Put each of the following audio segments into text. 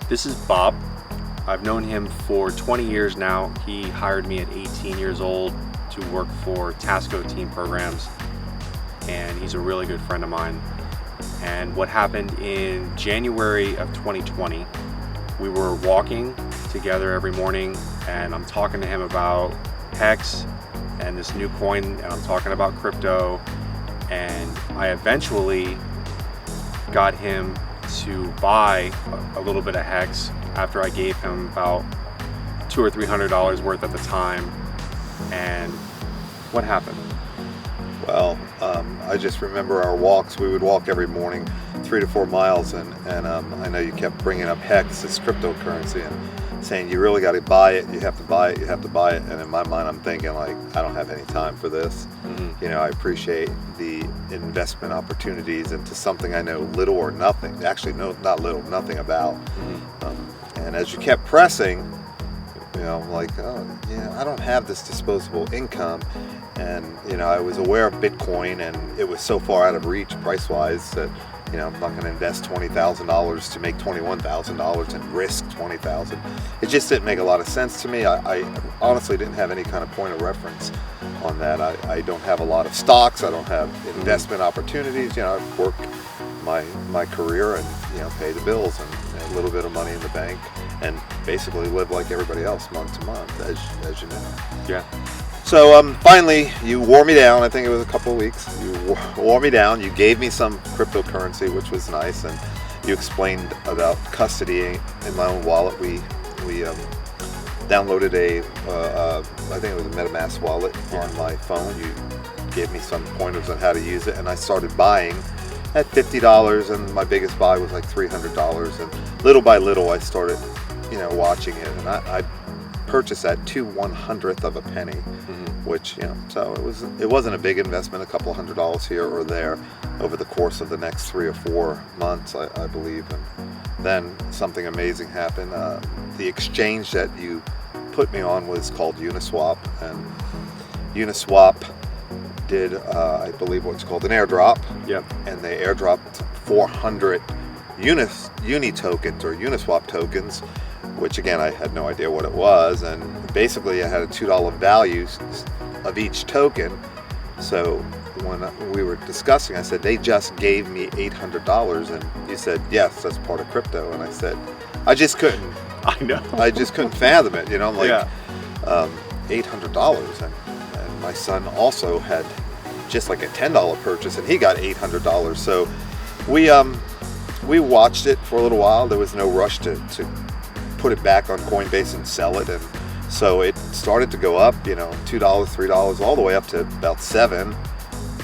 This is Bob. I've known him for 20 years now. He hired me at 18 years old to work for Tasco team programs, and he's a really good friend of mine. And what happened in January of 2020, we were walking together every morning, and I'm talking to him about HEX and this new coin, and I'm talking about crypto, and I eventually got him to buy a little bit of HEX after I gave him about $200 or $300 worth at the time. And what happened? Well, I just remember our walks. We would walk every morning 3 to 4 miles, and I know you kept bringing up HEX, this cryptocurrency, and saying you really got to buy it, you have to buy it, you have to buy it. And in my mind, I'm thinking, like, I don't have any time for this. You know, I appreciate the investment opportunities into something I know little or nothing, actually not little, nothing about. And as you kept pressing, you know, I'm like, oh, yeah, I don't have this disposable income. And, you know, I was aware of Bitcoin, and it was so far out of reach price-wise that, you know, I'm not going to invest $20,000 to make $21,000 and risk $20,000. It just didn't make a lot of sense to me. I honestly didn't have any kind of point of reference on that. I don't have a lot of stocks. I don't have investment opportunities. You know, I work my career and, you know, pay the bills and a little bit of money in the bank and basically live like everybody else month to month, as you know. Yeah. So finally, you wore me down. I think it was a couple of weeks. You wore me down. You gave me some cryptocurrency, which was nice, and you explained about custody in my own wallet. We downloaded I think it was a MetaMask wallet on my phone. You gave me some pointers on how to use it, and I started buying at $50, and my biggest buy was like $300. And little by little, I started, you know, watching it, and I purchased at 2/100th of a penny, which, you know, so it wasn't a big investment, a couple $100 here or there over the course of the next 3 or 4 months, I believe. And then something amazing happened. The exchange that you put me on was called Uniswap, and Uniswap did, I believe, what's called an airdrop. Yep. And they airdropped 400 Uni tokens or Uniswap tokens, which again, I had no idea what it was. And basically I had a $2 value of each token. So when we were discussing, I said, they just gave me $800. And you said, yes, that's part of crypto. And I said, I just couldn't fathom it. You know, I'm like, $800. And my son also had just like a $10 purchase, and he got $800. So we watched it for a little while. There was no rush to put it back on Coinbase and sell it, and so it started to go up, you know, $2, $3, all the way up to about $7.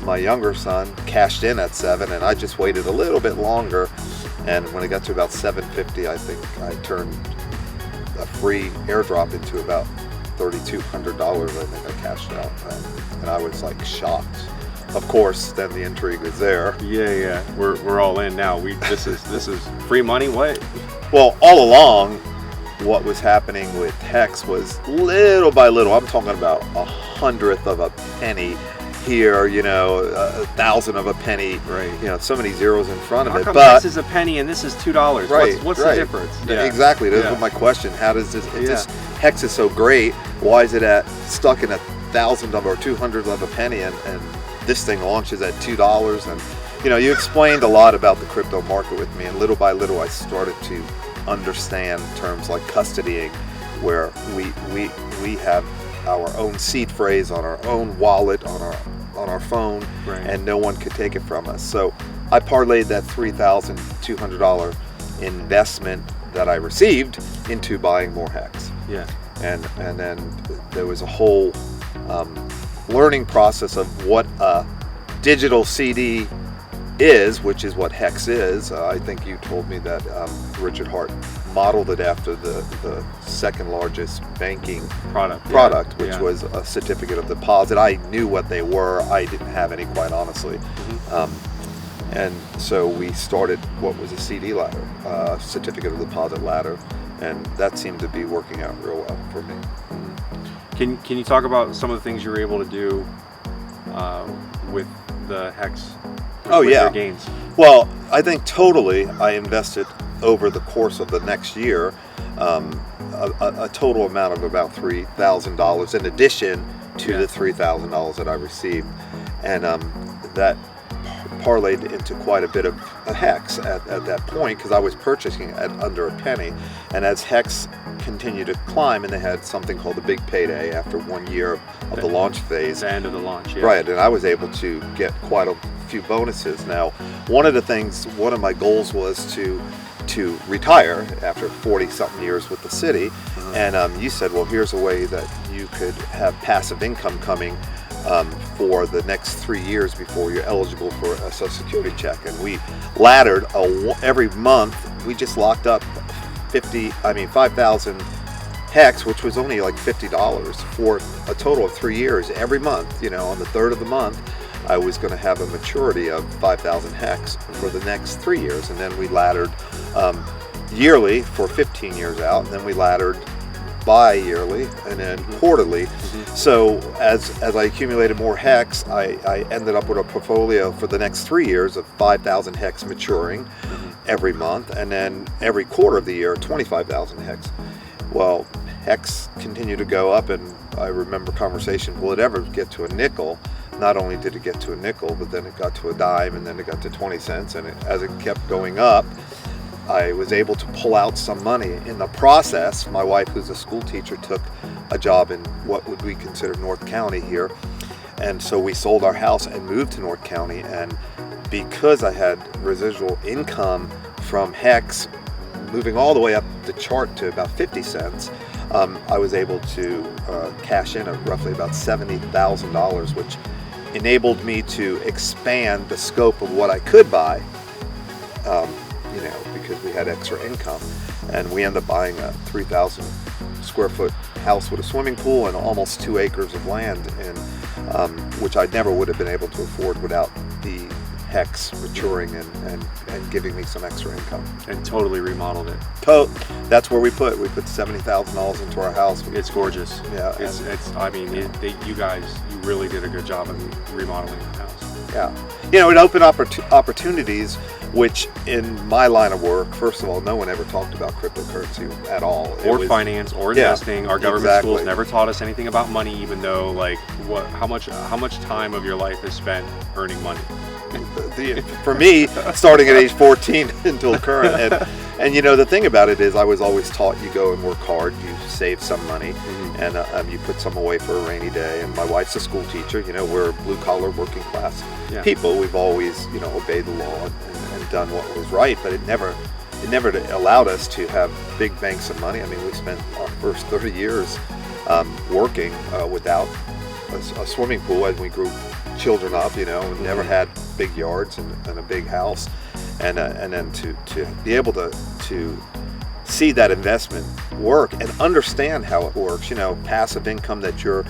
My younger son cashed in at $7, and I just waited a little bit longer, and when it got to about $7.50, I think I turned a free airdrop into about $3,200. I think I cashed out, and I was like shocked. Of course, then the intrigue is there. Yeah. We're all in now. This is free money. What? Well, all along, what was happening with HEX was little by little. I'm talking about 1/100th of a penny here, you know, 1,000th of a penny. Right. You know, so many zeros in front of How it. come But this is a penny and this is $2? Right. What's the difference? Yeah. Exactly. That's my question. How does this? If this HEX is so great, why is it stuck in 1,000th of or 200th of a penny, and this thing launches at $2? And you know, you explained a lot about the crypto market with me, and little by little, I started to understand terms like custodying, where we have our own seed phrase on our own wallet, on our phone, right, and no one could take it from us. So I parlayed that $3,200 investment that I received into buying more HEX. Yeah. And then there was a whole learning process of what a digital CD is, which is what HEX is. I think you told me that Richard Hart modeled it after the second largest banking product, which was a certificate of deposit. I knew what they were. I didn't have any, quite honestly. And so we started what was a CD ladder, certificate of deposit ladder, and that seemed to be working out real well for me. Can you talk about some of the things you were able to do with the HEX? Oh yeah. Your gains? Well, I think totally I invested over the course of the next year, a total amount of about $3,000 in addition to the $3,000 that I received. And that parlayed into quite a bit of HEX at that point, because I was purchasing at under a penny. And as HEX continued to climb, and they had something called the big payday after 1 year of the launch phase. The end of the launch, yeah. Right, and I was able to get quite a few bonuses. Now, one of my goals was to retire after 40-something years with the city. And you said, well, here's a way that you could have passive income coming for the next 3 years before you're eligible for a Social Security check. And we laddered every month. We just locked up 5,000 HEX, which was only like $50 for a total of 3 years. Every month, on the third of the month, I was going to have a maturity of 5,000 HEX for the next 3 years. And then we laddered yearly for 15 years out, and then we laddered bi-yearly and then quarterly. So as I accumulated more HEX, I ended up with a portfolio for the next 3 years of 5,000 HEX maturing every month, and then every quarter of the year 25,000 HEX. Well, HEX continued to go up, and I remember conversation, will it ever get to a nickel? Not only did it get to a nickel, but then it got to a dime, and then it got to 20 cents, and as it kept going up, I was able to pull out some money. In the process, my wife, who's a school teacher, took a job in what would we consider North County here. And so we sold our house and moved to North County. And because I had residual income from HEX, moving all the way up the chart to about 50 cents, I was able to cash in at roughly about $70,000, which enabled me to expand the scope of what I could buy. Because we had extra income, and we ended up buying a 3,000 square foot house with a swimming pool and almost 2 acres of land, which I never would have been able to afford without the HEX maturing and giving me some extra income. And totally remodeled it. That's where we put $70,000 into our house. It's gorgeous. Yeah, you guys really did a good job of remodeling the house. Yeah, it opened opportunities, which in my line of work, first of all, no one ever talked about cryptocurrency at all. Or finance, or investing. Our government schools never taught us anything about money, even though, how much time of your life is spent earning money? For me, starting at age 14 until current, and the thing about it is, I was always taught you go and work hard, you save some money, and you put some away for a rainy day. And my wife's a school teacher. We're blue collar, working class people. We've always obeyed the law and done what was right, but it never allowed us to have big banks of money. I mean, we spent our first 30 years working without a swimming pool as we grew children up. We never had big yards and a big house, and then to be able to see that investment work and understand how it works. Passive income, that you're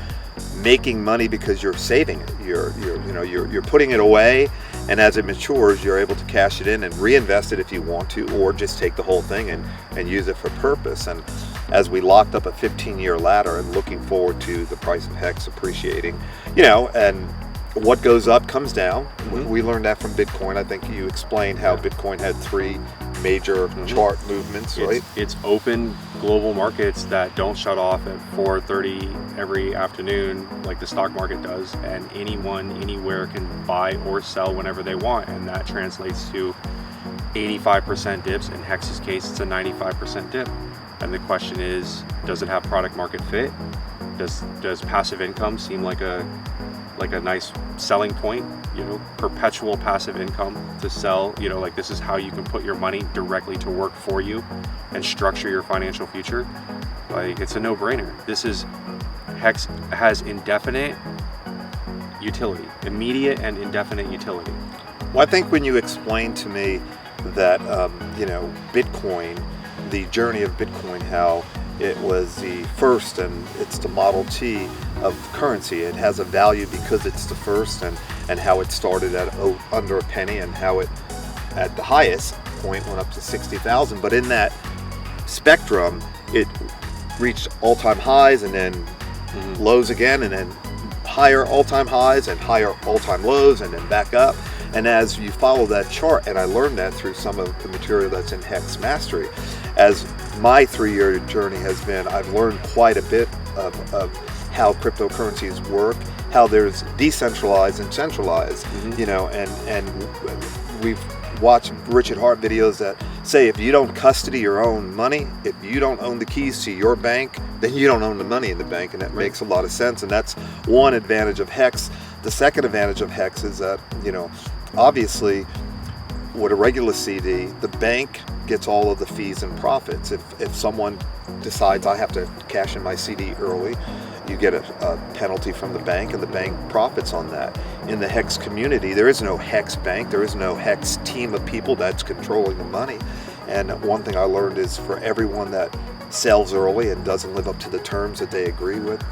making money because you're saving it. You're putting it away, and as it matures, you're able to cash it in and reinvest it if you want to, or just take the whole thing and use it for purpose. And as we locked up a 15-year ladder and looking forward to the price of HEX appreciating, and what goes up comes down. We learned that from Bitcoin. I think you explained how Bitcoin had 3 major chart movements, right? It's open global markets that don't shut off at 4:30 every afternoon like the stock market does, and anyone anywhere can buy or sell whenever they want, and that translates to 85% dips. In HEX's case, it's a 95% dip. And the question is, does it have product market fit? Does passive income seem like a nice selling point? Perpetual passive income to sell. This is how you can put your money directly to work for you and structure your financial future. It's a no-brainer. HEX has indefinite utility, immediate and indefinite utility. Well, I think when you explained to me that Bitcoin, the journey of Bitcoin, how it was the first and it's the Model T of currency. It has a value because it's the first, and how it started at under a penny, and how it at the highest point went up to 60,000. But in that spectrum, it reached all-time highs and then lows again, and then higher all-time highs and higher all-time lows, and then back up. And as you follow that chart, and I learned that through some of the material that's in HEX Mastery, as my 3-year journey has been, I've learned quite a bit of how cryptocurrencies work, how there's decentralized and centralized, and we've watched Richard Hart videos that say if you don't custody your own money, if you don't own the keys to your bank, then you don't own the money in the bank, and that makes a lot of sense. And that's one advantage of HEX. The second advantage of HEX is that, obviously, with a regular CD, the bank gets all of the fees and profits. If someone decides I have to cash in my CD early, you get a penalty from the bank, and the bank profits on that. In the HEX community, there is no HEX bank, there is no HEX team of people that's controlling the money. And one thing I learned is for everyone that sells early and doesn't live up to the terms that they agree with,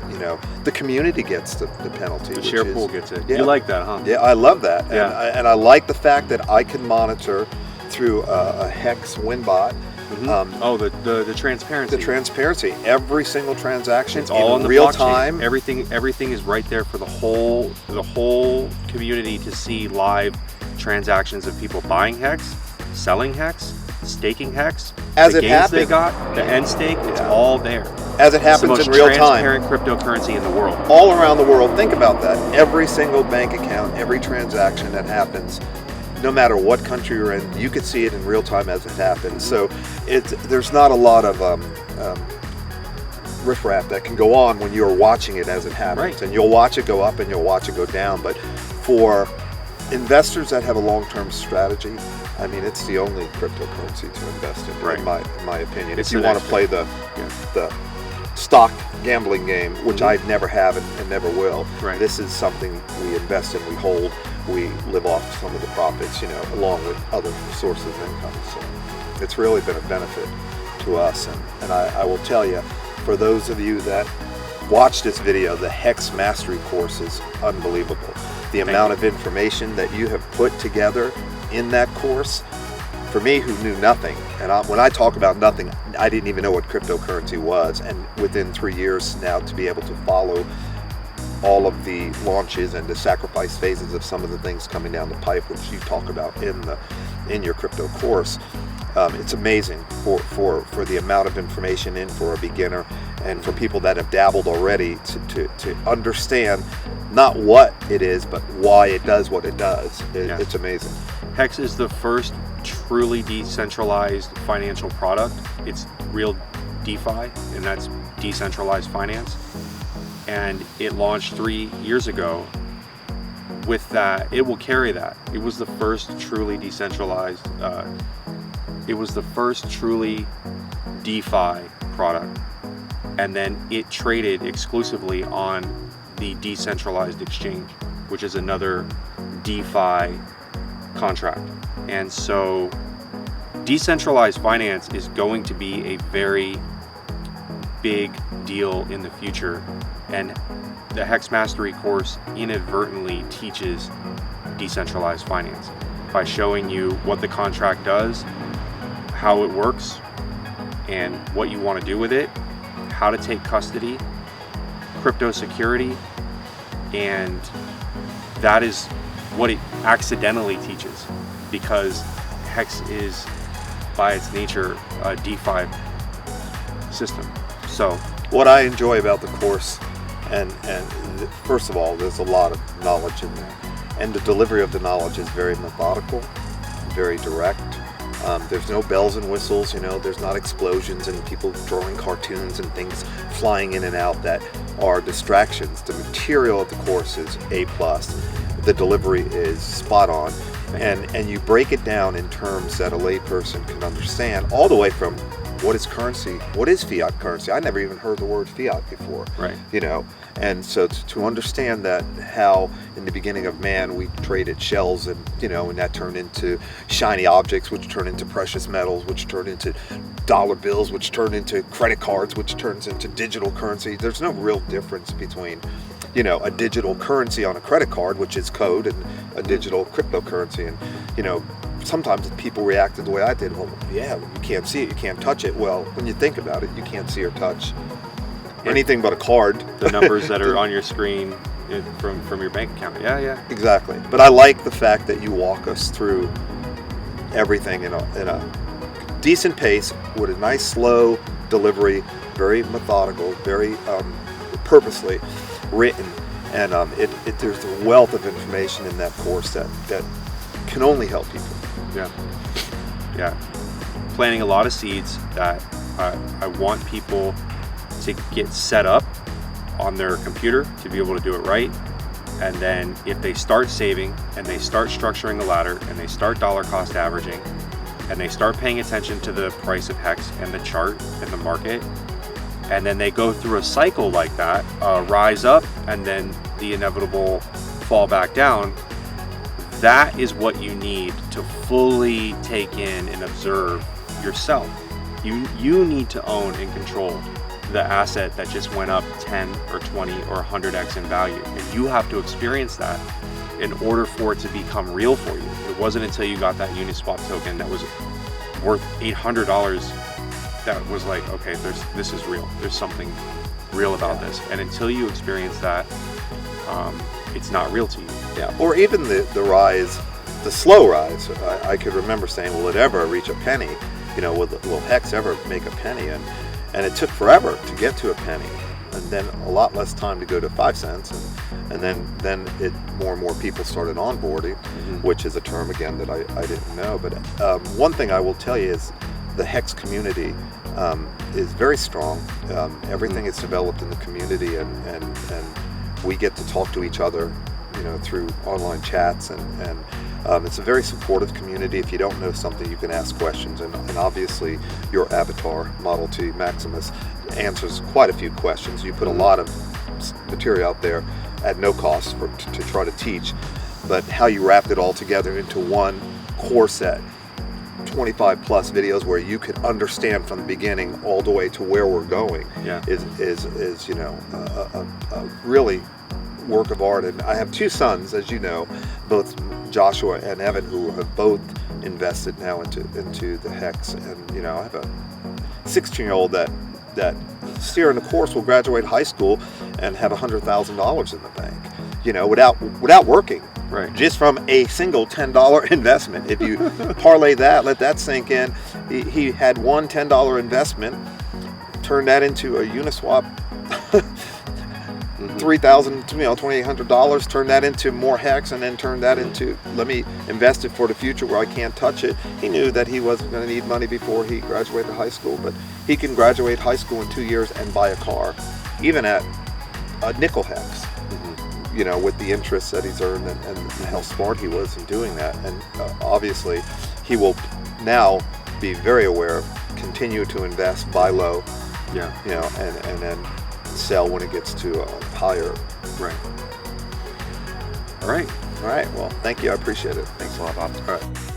the community gets the penalty. The share pool gets it. Yeah. You like that, huh? Yeah, I love that. Yeah. And I like the fact that I can monitor through a HEX WinBot. The transparency. The transparency. Every single transaction, it's all in the real blockchain. time. Everything is right there for the whole community to see live transactions of people buying HEX, selling HEX, staking HEX. As the it gains happens, they got, the end stake, it's all there. As it happens in real time. It's the most transparent cryptocurrency in the world. All around the world. Think about that. Every single bank account, every transaction that happens, no matter what country you're in, you can see it in real time as it happens. So there's not a lot of riffraff that can go on when you're watching it as it happens. Right. And you'll watch it go up and you'll watch it go down. But for investors that have a long-term strategy, I mean, it's the only cryptocurrency to invest in, in my opinion. It's if you want to play the stock gambling game, which I never have and never will, this is something we invest in, we hold, we live off some of the profits, along with other sources of income. So it's really been a benefit to us. And I will tell you, for those of you that watch this video, the HEX Mastery course is unbelievable. The amount of information that you have put together in that course, for me who knew nothing, and when I talk about nothing, I didn't even know what cryptocurrency was, and within 3 years now to be able to follow all of the launches and the sacrifice phases of some of the things coming down the pipe, which you talk about in your crypto course, it's amazing for the amount of information in for a beginner, and for people that have dabbled already to understand not what it is, but why it does what it does. It's amazing. HEX is the first truly decentralized financial product. It's real DeFi, and that's decentralized finance. And it launched 3 years ago. With that, it will carry that. It was the first truly decentralized, it was the first truly DeFi product. And then it traded exclusively on the decentralized exchange, which is another DeFi contract. And so decentralized finance is going to be a very big deal in the future, and the HEX Mastery course inadvertently teaches decentralized finance by showing you what the contract does, how it works, and what you want to do with it, how to take custody, crypto security, and that is what it accidentally teaches, because HEX is by its nature a DeFi system. So what I enjoy about the course, and first of all, there's a lot of knowledge in there, and the delivery of the knowledge is very methodical, very direct. There's no bells and whistles, there's not explosions and people drawing cartoons and things flying in and out that are distractions. The material of the course is A+. The delivery is spot on, and you break it down in terms that a layperson can understand, all the way from what is currency, what is fiat currency. I never even heard the word fiat before, and so to understand that, how in the beginning of man we traded shells, and and that turned into shiny objects, which turned into precious metals, which turned into dollar bills, which turned into credit cards, which turns into digital currency. There's no real difference between a digital currency on a credit card, which is code, and a digital cryptocurrency. And sometimes people reacted the way I did. Well, yeah, you can't see it, you can't touch it. Well, when you think about it, you can't see or touch anything but a card. The numbers that are on your screen, from your bank account. Yeah. Exactly. But I like the fact that you walk us through everything in a decent pace with a nice slow delivery, very methodical, very purposely written, and there's a wealth of information in that course that can only help people. Yeah. Planting a lot of seeds that I want people to get set up on their computer to be able to do it right. And then if they start saving and they start structuring a ladder and they start dollar cost averaging and they start paying attention to the price of HEX and the chart and the market, and then they go through a cycle like that, rise up and then the inevitable fall back down, that is what you need to fully take in and observe yourself. You need to own and control the asset that just went up 10 or 20 or 100x in value, and you have to experience that in order for it to become real for you. It wasn't until you got that Uniswap token that was worth $800 that was like, okay, this is real. There's something real about this, and until you experience that, it's not real to you. Yeah, or even the rise, the slow rise. I could remember saying, will it ever reach a penny? Will HEX ever make a penny? And it took forever to get to a penny, and then a lot less time to go to 5 cents, and then more and more people started onboarding, which is a term again that I didn't know. But one thing I will tell you is the HEX community is very strong. Everything is developed in the community, and we get to talk to each other, through online chats, and it's a very supportive community. If you don't know something, you can ask questions, and obviously your avatar, Model T Maximus, answers quite a few questions. You put a lot of material out there at no cost to try to teach, but how you wrapped it all together into one course set, 25 plus videos where you could understand from the beginning all the way to where we're going, is a really work of art. And I have 2 sons, as you know, both Joshua and Evan, who have both invested now into the HEX, and I have a 16-year-old that this year in the course will graduate high school and have $100,000 in the bank, without working, right? Just from a single $10 investment. If you parlay that, let that sink in, he had one $10 investment, turned that into a Uniswap. $3,000, $2,800, turn that into more HEX, and then turn that into, let me invest it for the future where I can't touch it. He knew that he wasn't going to need money before he graduated high school, but he can graduate high school in 2 years and buy a car, even at a nickel HEX, with the interest that he's earned and how smart he was in doing that. And obviously he will now be very aware, continue to invest, buy low, and then sell when it gets to higher. Right. All right. Well, thank you. I appreciate it. Thanks a lot, Bob. All right.